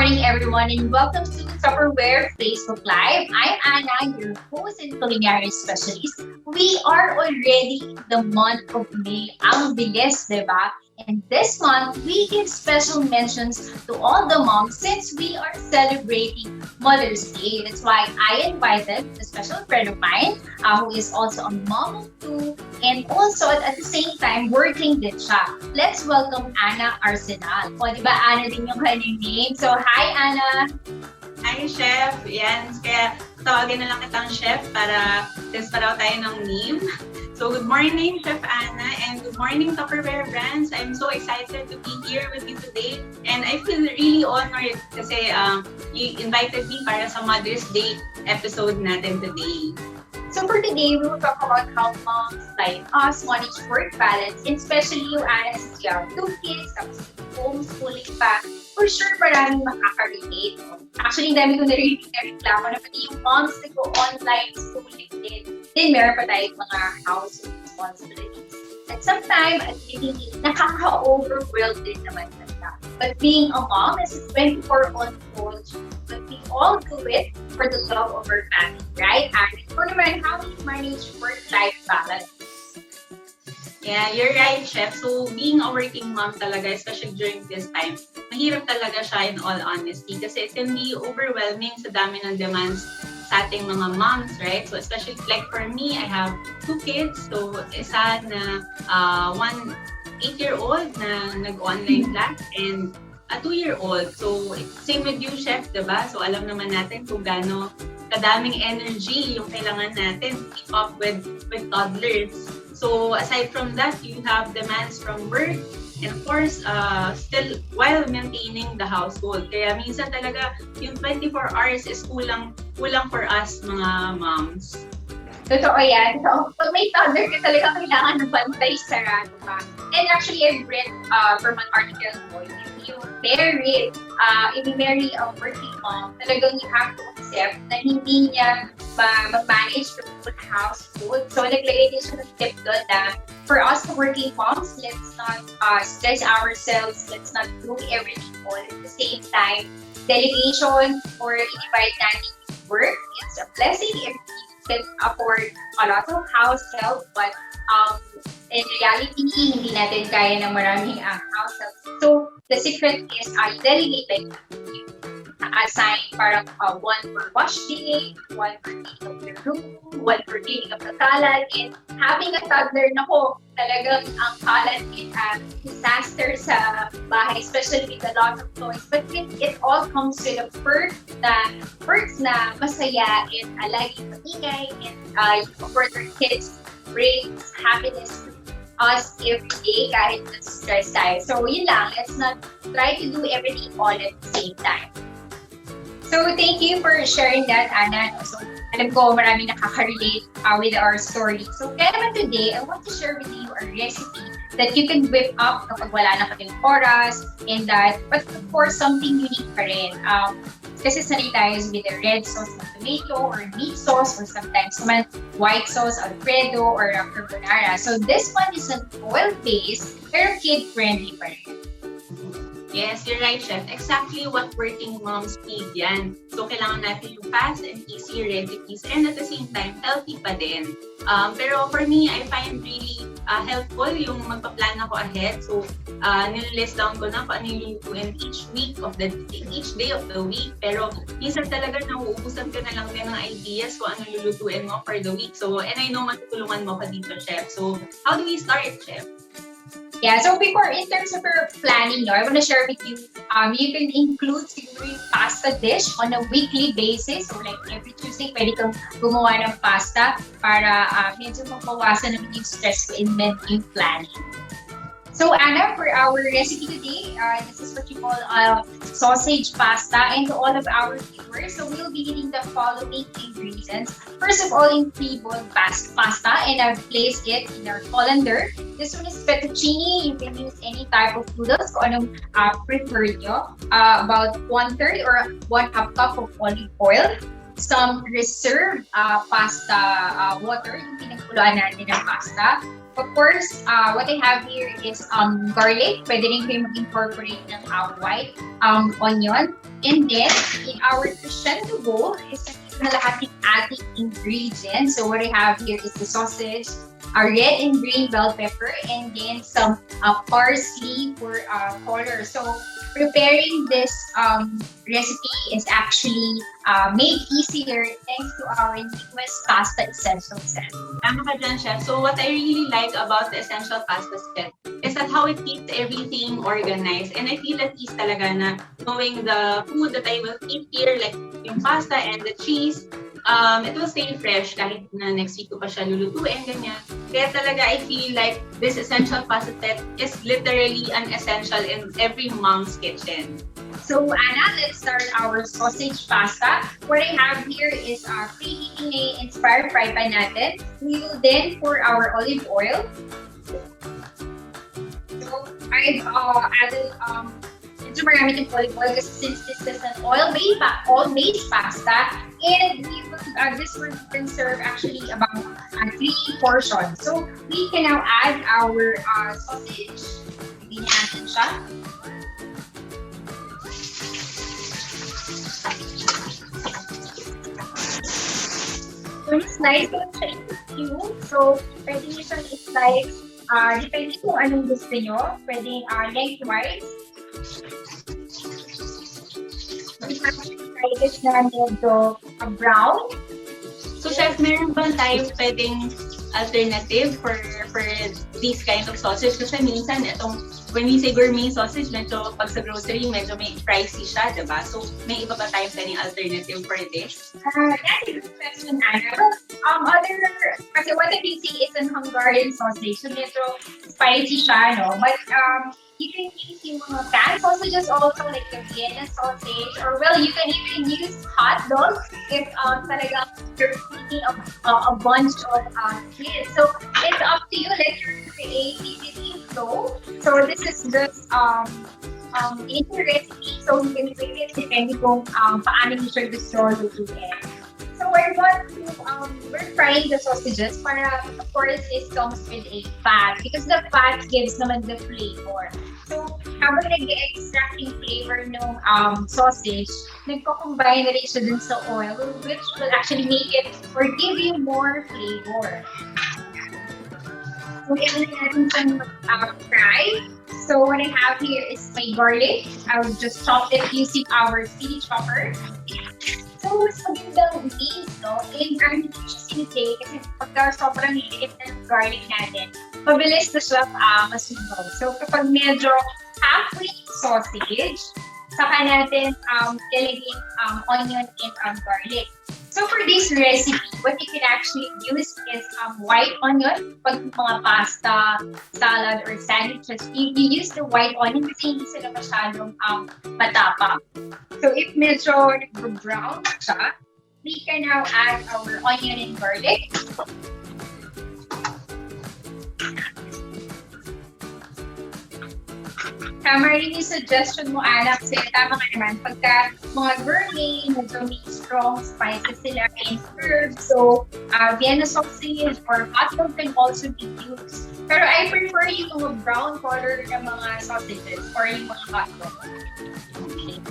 morning, everyone, and welcome to Tupperware Facebook Live. I'm Anna, your host and culinary specialist. We are already in the month of May. Ang bilis, diba? And this month, we give special mentions to all the moms since we are celebrating Mother's Day. That's why I invited a special friend of mine who is also a mom of two and also at the same time working din siya. Let's welcome Veneracion-Arcenal. O, diba Anna din yung kanyang name? So, hi Anna! Hi, Chef! Yan, kaya tawagin na lang kitang Chef para test pa daw tayo ng name. So, good morning, Chef Anna, and good morning, Tupperware Brands. I'm so excited to be here with you today, and I feel really honored kasi you invited me para sa Mother's Day episode natin today. So for today, we will talk about how moms like us manage work balance, and especially you, Anna, since you have 2 kids, tapos homeschooling pa. For sure, maraming makaka-relate. Actually, dami ko narinig na reklamo na pati yung moms na go online schooling din. Then, meron pa tayong mga household responsibilities. At sometimes, nakaka-overwhelmed din naman siya. But being a mom is a 24-on-call job. But we all do it for the love of our family, right? And for naman, how do you manage work-life balance? Yeah, you're right, Chef. So, being a working mom talaga, especially during this time, mahirap talaga siya in all honesty kasi it can be overwhelming sa dami ng demands sa ating mga moms, right? So, especially like for me, I have 2 kids. So, isa na 1 8-year-old na nag-online class and a 2-year-old. So, same with you, Chef, diba? So, alam naman natin kung gaano kadaming energy yung kailangan natin to keep up with toddlers. So, aside from that, you have demands from work and of course, still while maintaining the household. Kaya minsan talaga, yung 24 hours is kulang for us mga moms. Totoo yan. So, pag may toddler ka talaga, kailangan ng bantay sarado pa. And actually, I've read from an article mo, if you marry a working mom, talagang you have to accept na hindi niya mag-manage the full household. So, naglagay din siya ng tip doon na for us working moms, let's not stress ourselves, let's not do everything all at the same time. Delegation or i-divide natin yung work, it's a blessing if you can afford a lot of house help, but in reality, hindi natin kaya ng maraming house help. So, the secret is delegate, like you assign parang one for wash day, one for cleaning of the room, one for cleaning of the kalat, and having a toddler, nako, talagang ang kalat is a disaster sa bahay, especially with a lot of toys. But it all comes with a perks na masaya and laging maingay and for their kids brings happiness to us every day kahit stress tayo. So yun lang, let's not try to do everything all at the same time. So thank you for sharing that, Anna. So alam ko maraming nakaka-relate with our story. So kaya naman today, I want to share with you a recipe that you can whip up kapag wala na kaming oras and that, but of course, something unique pa rin. Kasi sanay tayo with the red sauce na tomato or meat sauce or sometimes naman white sauce, alfredo or carbonara. So this one is an oil-based pero kid-friendly pa rin. Yes, you're right, Chef. Exactly what working moms need yan. So, kailangan natin yung fast and easy recipes and at the same time, healthy pa din. Pero for me, I find really helpful yung magpa-plan ako ahead. So, nililist down ko na kung ano yung lulutuin each day of the week. Pero, minsan talaga nauubusan ka na lang din ng ideas kung ano lulutuin mo for the week. So, and I know matutulungan mo ka dito, Chef. So, how do we start, Chef? Yeah, so before, in terms of your planning, I want to share with you, you can include siguro yung pasta dish on a weekly basis. So like every Tuesday, pwede kang gumawa ng pasta para medyo mapawasan naman yung stress ko in yung planning. So Anna, for our recipe today, this is what you call sausage pasta, and to all of our viewers, so we'll be eating the following ingredients. First of all, in pre-boiled pasta, and I've placed it in our colander. This one is fettuccine. You can use any type of noodles kung anong prefer nyo. About 1/3 or 1/2 cup of olive oil. Some reserved pasta water, yung pinagkuluan natin ng pasta. Of course, what I have here is garlic. Pwede rin kayo mag-incorporate ng white onion. And then, in our crescendo bowl is na lahat ng ating ingredients. So what I have here is the sausage, red and green bell pepper, and then some parsley for color. So preparing this recipe is actually made easier thanks to our newest pasta essential set. Tama ka dyan, Chef. So what I really like about the essential pasta set is that how it keeps everything organized. And I feel at ease talaga na knowing the food that I will eat here, like yung pasta and the cheese, it will stay fresh kahit na next week ko pa siya lulutuin, ganyan. Kaya talaga I feel like this essential pasta set is literally an essential in every mom's kitchen. So Anna, let's start our sausage pasta. What I have here is preheating a inspired fry pan natin. We will then pour our olive oil. So I've added medyo marami yung olive oil kasi since this is an oil-based pasta, and this will serve actually about 3 portions. So we can now add our sausage. Hindi natin siya. So slice ko siya into cube. So pwede nyo siyang i-slice. Depende kung anong gusto nyo. Pwede lengthwise. Slices na medyo brown. So, Chef, meron ba tayong pwedeng alternative for these kind of sausage? Kasi minsan, when we say gourmet sausage, medyo pag sa grocery, medyo may pricey siya, diba? So, may iba ba tayong pwedeng alternative for this? That's a good question, Anna. Kasi what I can see is an Hungarian sausage. So, medyo spicy siya, no? But, you can use yung mga pan sausages also, like the Vienna sausage, or well, you can even use hot dogs if talaga you're feeding a bunch of kids. So it's up to you, let you create easy flow. So this is just in the recipe, so you can create it depending kung paano nyo siya gusto lutuin. So I want to, we're frying the sausages para, of course, it comes with a fat because the fat gives naman the flavor. So habang nag-extract yung flavor ng sausage, nagko-combine na rin siya dun sa oil, which will actually make it or give you more flavor. So yan na natin siyang fry. So what I have here is my garlic. I will just chop it using our speedy chopper. So, mas magandang base, no? And hindi siya sinitay kasi pagka sobrang liit na ng garlic natin, mabilis na siya masunog. So, kapag medyo halfway sausage, saka natin ilagay onion and garlic. So, for this recipe, what you can actually use is white onion. Pag mga pasta, salad, or sandwiches, you use the white onion kasi hindi sila masyadong matapa. So, if medyo nag-brown siya, we can now add our onion and garlic. Tama rin yung suggestion mo, Anak, kasi tama nga naman, pagka mga gourmet, medyo may strong spices sila and herbs, so Vienna sausage or hot dog can also be used. Pero I prefer yung mga brown color ng mga sausages or yung mga hot dog. Okay.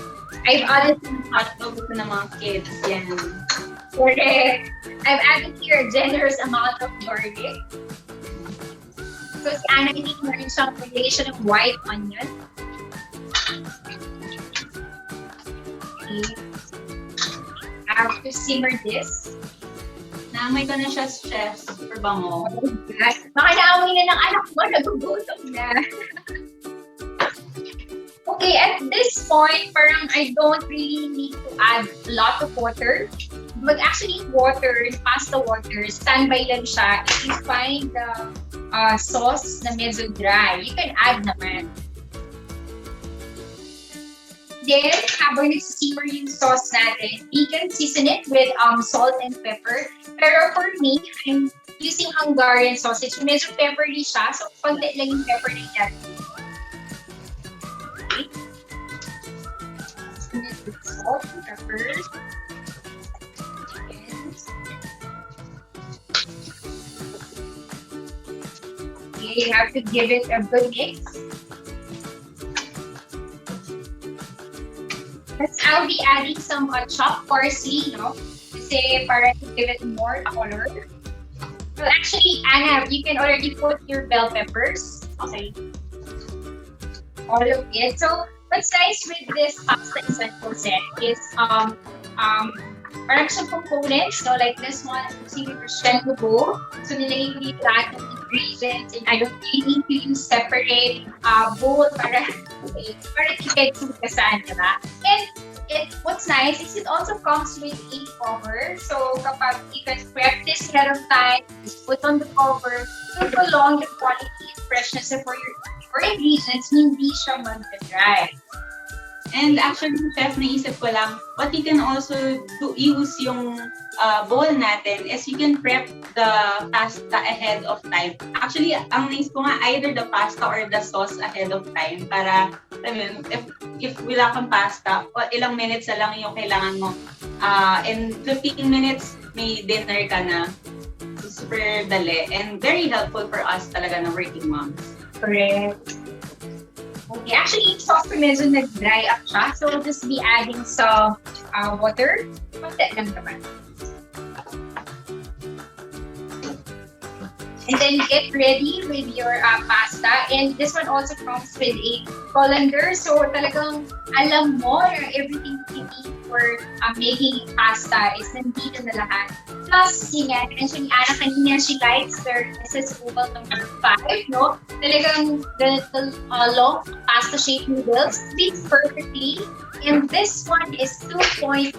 I've added some hot dog to ng mga kids, yan. Correct. I've added here a generous amount of garlic. So, si Anna, hindi mo rin siyang combination of white onion. Okay. I have to simmer this. Naamoy ko na siya, Chef. Super bango. Baka naamoy na ng anak mo, nagugutom na. Okay, at this point, parang I don't really need to add a lot of water. But actually, water, pasta water, standby lang siya. If you find the sauce na medyo dry, you can add naman. Then, habang nag-simmer yung sauce natin, we can season it with salt and pepper. Pero for me, I'm using Hungarian sausage. Medyo peppery siya, so konti lang yung pepper na natin. Okay. Season it with salt and pepper. you have to give it a good mix. Next, I'll be adding some chopped parsley, no? Kasi para to give it more color. Well, actually, Anna, you can already put your bell peppers. Okay. All of it. So, what's nice with this pasta essential set is parang some components, no? Like this one, see with Christian Bubo. So, nilagay ko dito lahat ng ingredients and I don't really need to use separate bowl para tipid sugasan, diba? And what's nice is it also comes with a cover. So, kapag you can prep this ahead of time, just put on the cover to prolong the quality and freshness for your ingredients, hindi siya magdadry. And actually, chef, naisip ko lang, what you can also use yung bowl natin is you can prep the pasta ahead of time. Actually, ang naisip ko nga, either the pasta or the sauce ahead of time para, I mean, if wala kang pasta, ilang minutes na lang yung kailangan mo. In 15 minutes, may dinner ka na. Super dali and very helpful for us talaga na working moms. Correct. Okay, actually, sauce for medyo nag-dry up siya. So, we'll just be adding some water. Konti lang naman. And then get ready with your pasta. And this one also comes with a colander. So, talagang alam mo na everything you need for making pasta is nandito na lahat. Plus, yun nga, mention ni Anna kanina, she likes their SS Oval number 5, no? Talagang the long pasta-shaped noodles fits perfectly. And this one is 2.9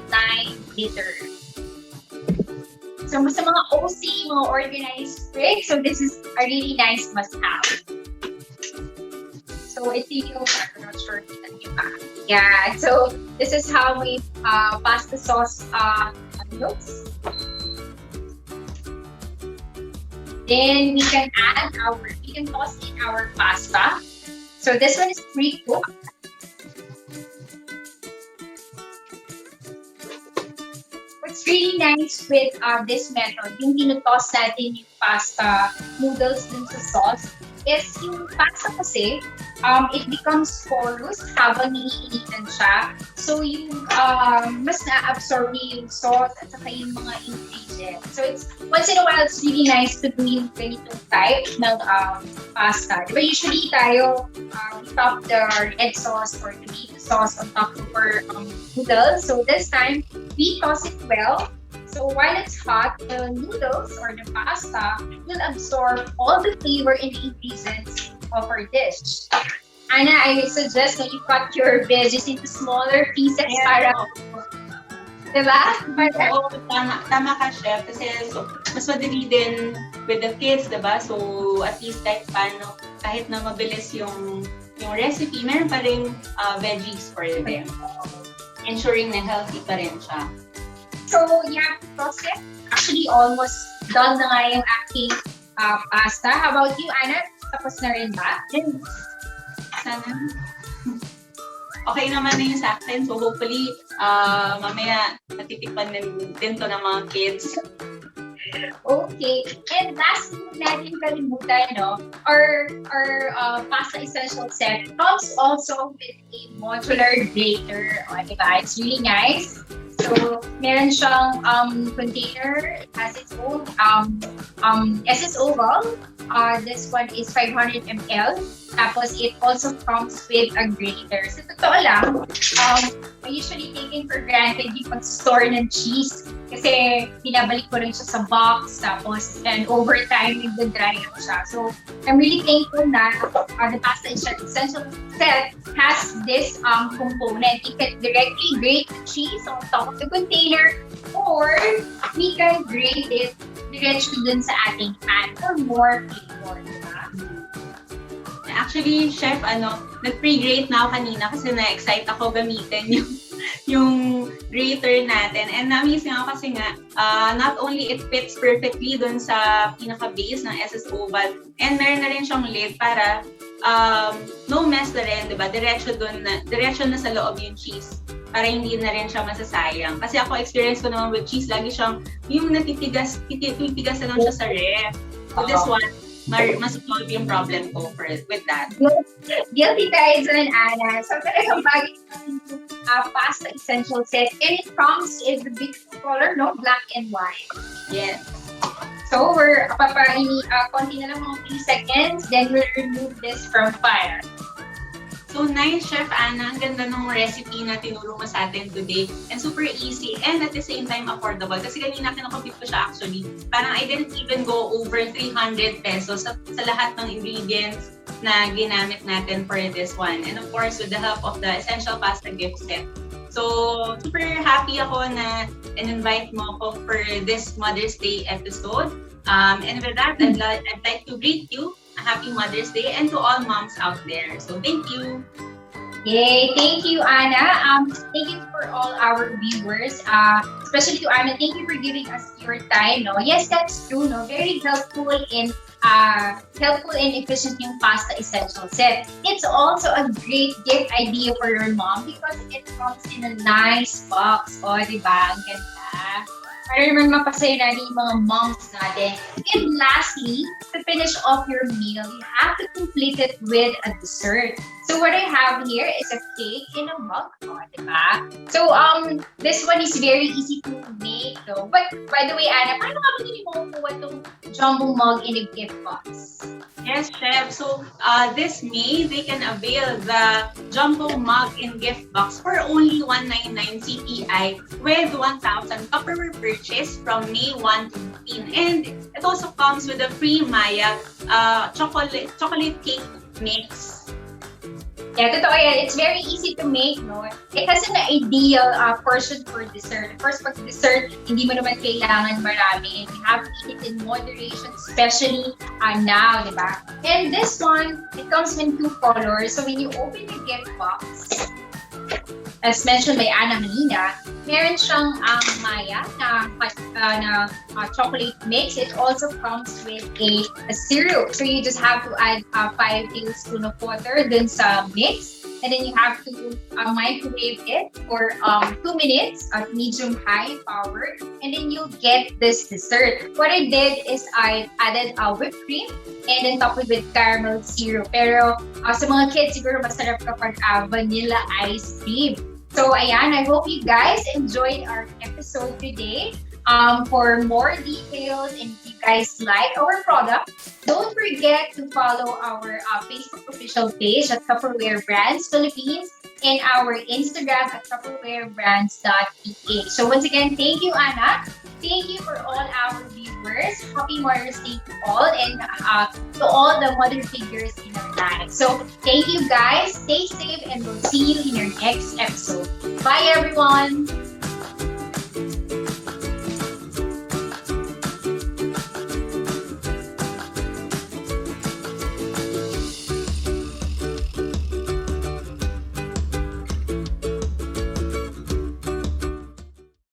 liters. So, sa mga OC, mga organized freak, so this is a really nice must-have. So, ito yung, I'm not sure if you pa. Yeah, so this is how we pasta sauce looks. Then we can toss in our pasta. So this one is pre-cooked. What's really nice with this method, yung tinutoss natin yung pasta noodles dun sa sauce, is yung pasta kasi, it becomes porous habang naiinitan siya. So yung mas na-absorb niya yung sauce at saka yung mga ingredients. So it's once in a while, it's really nice to do yung ganitong type ng pasta. Diba usually tayo, we top the red sauce or tomato sauce on top of our noodles. So this time, we toss it well. So while it's hot, the noodles or the pasta will absorb all the flavor and the ingredients of our dish. Anna, I suggest that you cut your veggies into smaller pieces para, diba? Oo, tama ka, chef. Kasi mas madali din with the kids, diba? So at least kahit na mabilis yung recipe, meron pa rin veggies for them. Ensuring na healthy pa rin siya. So, yeah, process. Actually, almost done na nga yung aking pasta. How about you, Anna? Tapos na rin ba? Sana. Okay naman na yung sa akin. So, hopefully, mamaya natitikpan din to ng mga kids. Okay. And last thing natin kalimutan, no? Our pasta essential set comes also with a modular grater. O, diba? It's really nice. So, meron siyang container. It has its own SS Oval. This one is 500 ml. Tapos, it also comes with a grater. So, totoo lang, I usually taken for granted yung pag-store ng cheese. Kasi, binabalik ko rin siya sa box. Tapos, and over time, nag-dry up siya. So, I'm really thankful na the pasta essential set has this component. You can directly grate the cheese on top of the container or we can grate it diretso dun sa ating pan for more flavor. Diba? Actually, chef, nag-pre-grate na ako kanina kasi na-excite ako gamitin yung grater natin. And na-amazing ako kasi nga, not only it fits perfectly dun sa pinaka-base ng SS Oval, and meron na rin siyang lid para no mess na rin, diba? Diretso na sa loob yung cheese para hindi na rin siya masasayang. Kasi ako, experience ko naman with cheese, lagi siyang yung natitigas na lang siya sa ref. So this one, mas-solve yung problem ko with that. Guilty tayo dun, Ana. So, talagang bagay natin yung pasta essential set. And it comes in the beautiful color, no? Black and white. Yes. So, we're konti na lang mga 3 seconds. Then, we'll remove this from fire. So nice, Chef Anna. Ang ganda ng recipe na tinuro mo sa atin today. And super easy and at the same time affordable. Kasi kanina kinakabit ko siya actually. Parang I didn't even go over 300 pesos sa lahat ng ingredients na ginamit natin for this one. And of course, with the help of the Essential Pasta Gift Set. So, super happy ako na in-invite mo ako for this Mother's Day episode. And with that, I'd like to greet you a happy Mother's Day and to all moms out there. So, thank you. Yay! Thank you, Anna. Thank you for all our viewers. Especially to Anna, thank you for giving us your time. No, yes, that's true. No, very helpful and efficient yung pasta essential set. It's also a great gift idea for your mom because it comes in a nice box. O, diba? Ang ganda. Para naman mapasaya natin yung mga moms natin. And lastly, to finish off your meal, you have to complete it with a dessert. So what I have here is a cake in a mug. Oh, diba? So this one is very easy to make, though. But by the way, Anna, paano ka hindi mo kukuha itong jumbo mug in a gift box? Yes, Chef. So this May, they can avail the jumbo mug in gift box for only 199 CPI with 1,000 Tupperware purchase from May 1 to 15. And it also comes with a free Maya chocolate cake mix. Yeah, totoo yan. It's very easy to make, no? It has an ideal portion for dessert. Of course, pag dessert, hindi mo naman kailangan marami. You have to eat it in moderation, especially now, di ba? And this one, it comes in 2 colors. So when you open the gift box, as mentioned by Anna kanina, meron siyang Maya na chocolate mix. It also comes with a syrup. So you just have to add 5 tablespoons of water dun sa mix. And then you have to microwave it for 2 minutes at medium-high power. And then you'll get this dessert. What I did is I added whipped cream and then topped it with caramel syrup. Pero sa mga kids, siguro masarap kapag vanilla ice cream. So ayan, I hope you guys enjoyed our episode today. For more details and if you guys like our product, don't forget to follow our Facebook official page at Tupperware Brands Philippines and our Instagram at TupperwareBrands.ph. So once again, thank you, Anna. Thank you for all our viewers. Happy Mother's Day to all and to all the mother figures in our lives. So thank you guys. Stay safe and we'll see you in your next episode. Bye everyone.